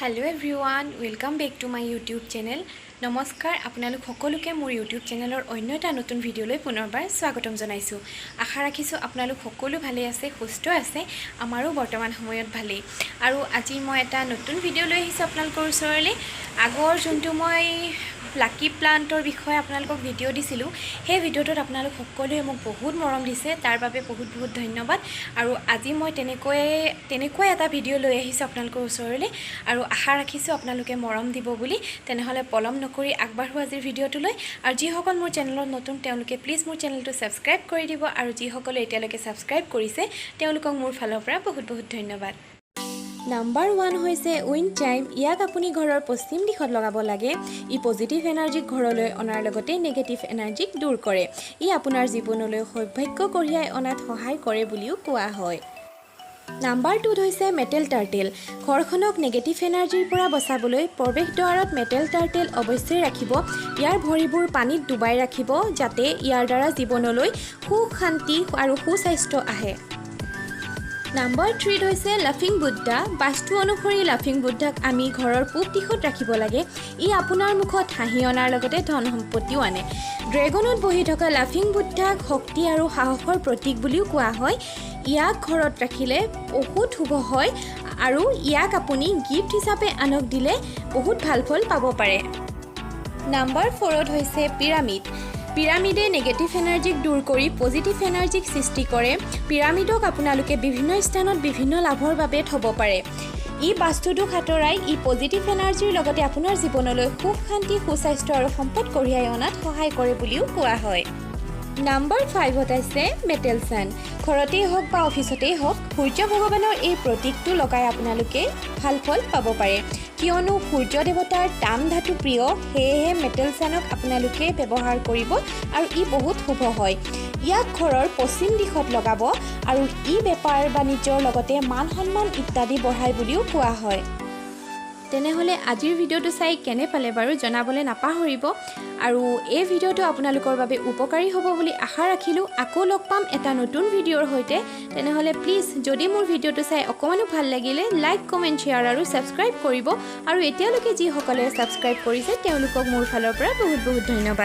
hello everyone welcome back to my YouTube channel नमस्कार आपनालोक सकलोके मोर YouTube चैनलर अन्य एटा नतुन भिडिओলৈ पुनरबार स्वागतम जनाइछु आशा राखिछु आपनालोक सकलो भाले आछे सुस्थ आछे आमारो बर्तमान समयत भाले आरो আজি মই एटा नतुन भिडिओ লৈ আহিছো आपनालोকৰ ওচৰলে আগৰ जोंटु মই लाकी प्लांटर विषय आपनालोকক भिडिओ दिसिलु हे भिडिओटत आपनालोक सकलोए মোক बहुत मरम दिसे तार বাবে बहुत बहुत धन्यवाद आरो আজি মই তেনেকৈ এটা भिडिओ লৈ আহিছো आपनालोকৰ ওচৰলে आरो आशा राखिছো आपनालोके मरम দিব বুলি তেনেহলে পলম নকৰি আগবাঢ়ো আজিৰ ভিডিওটোলৈ আৰু যি সকল মোৰ চেনেলত নতুন তেওঁলোকে প্লিজ মোৰ চেনেলটো সাবস্ক্ৰাইব কৰি দিব আৰু যি সকলে এতিয়ালৈকে সাবস্ক্ৰাইব কৰিছে তেওঁলোকক মোৰ ফালৰ পৰা বহুত বহুত ধন্যবাদ Number 1 হৈছে উইন্ড চাইম ইয়াক আপুনি ঘৰৰ পশ্চিম দিশত লগাব লাগে ই পজিটিভ এনাৰ্জি ঘৰলৈ অনাৰ লগতে নেগেটিভ এনাৰ্জি দূৰ কৰে ই আপোনাৰ জীৱনলৈ সৌভাগ্য কঢ়িয়াই অনাত সহায় কৰে বুলিও কোৱা হয় Number 2 হৈছে মেটেল টাৰ্টেল ঘৰখনক নেগেটিভ এনাৰ্জিৰ পৰা বচাবলৈ প্ৰৱেশ দ্বাৰত মেটেল টাৰ্টেল অৱশ্যই ৰাখিব ইয়াৰ ভৰিবোৰ পানীত ডুবাই ৰাখিব যাতে ইয়াৰ দ্বাৰা জীৱনলৈ সুখ শান্তি আৰু সুস্বাস্থ্য আহে Number 3 হৈছে লাফিং বুদ্ধা বাস্তু অনুসৰি লাফিং বুদ্ধাক আমি ঘৰৰ পূব দিশত ৰাখিব লাগে ই আপোনাৰ মুখত হাঁহি অনাৰ লগতে ধন সম্পত্তিও আনে ড্ৰেগনত বহি থকা লাফিং বুদ্ধাক শক্তি আৰু সাহসৰ প্ৰতীক বুলিও কোৱা হয় ইয়াক ঘৰত ৰাখিলে বহুত শুভ হয় আৰু ইয়াক আপুনি গিফ্ট হিচাপে আনক দিলে বহুত ভাল ফল পাব পাৰে Number 4 হৈছে পিৰামিড পিৰামিডে নেগেটিভ এনাৰ্জিক দূৰ কৰি পজিটিভ এনাৰ্জিক সৃষ্টি কৰে পিৰামিডক আপোনালোকে বিভিন্ন স্থানত বিভিন্ন লাভৰ বাবে থব পাৰে ই বাস্তুটো খাতৰাই ই পজিটিভ এনাৰ্জিৰ লগতে আপোনাৰ জীৱনলৈ সুখ শান্তি সুস্বাস্থ্য আৰু সম্পদ কঢ়িয়াই অনাত সহায় কৰে বুলিও কোৱা হয় Number 5 হৈছে মেটেল সান ঘৰতেই হওক বা অফিচতেই হওক সূৰ্য ভগৱানৰ এই প্ৰতীকটো লগাই আপোনালোকে ভাল ফল পাব পাৰে কিয়নো সূৰ্য দেৱতাৰ তাম ধাতু প্ৰিয় হেহে মেটেল সানক আপোনালোকে ব্যৱহাৰ কৰিব আৰু ই বহুত শুভ হয় ইয়াক ঘৰৰ পশ্চিম দিশত লগাব আৰু ই বেপাৰ বাণিজ্যৰ লগতে মান সন্মান ইত্যাদি বঢ়ায় বুলিও কোৱা হয় তেনেহলে আজিৰ ভিডিওটো চাই কেনে পালে বাৰু জনাবলে নাপাহৰিব আৰু এই ভিডিওটো আপোনালোকৰ বাবে উপকাৰী হ'ব বুলি আশা ৰাখিলো আকৌ লগ পাম এটা নতুন ভিডিওৰ হৈতে তেনেহলে প্লিজ যদি মোৰ ভিডিওটো চাই অকমানো ভাল লাগিলে লাইক কমেন্ট শেয়াৰ আৰু সাবস্ক্ৰাইব কৰিব আৰু এতিয়ালৈকে যি সকলে সাবস্ক্ৰাইব কৰিছে তেওঁলোকক মোৰ ফালৰ পৰা বহুত বহুত ধন্যবাদ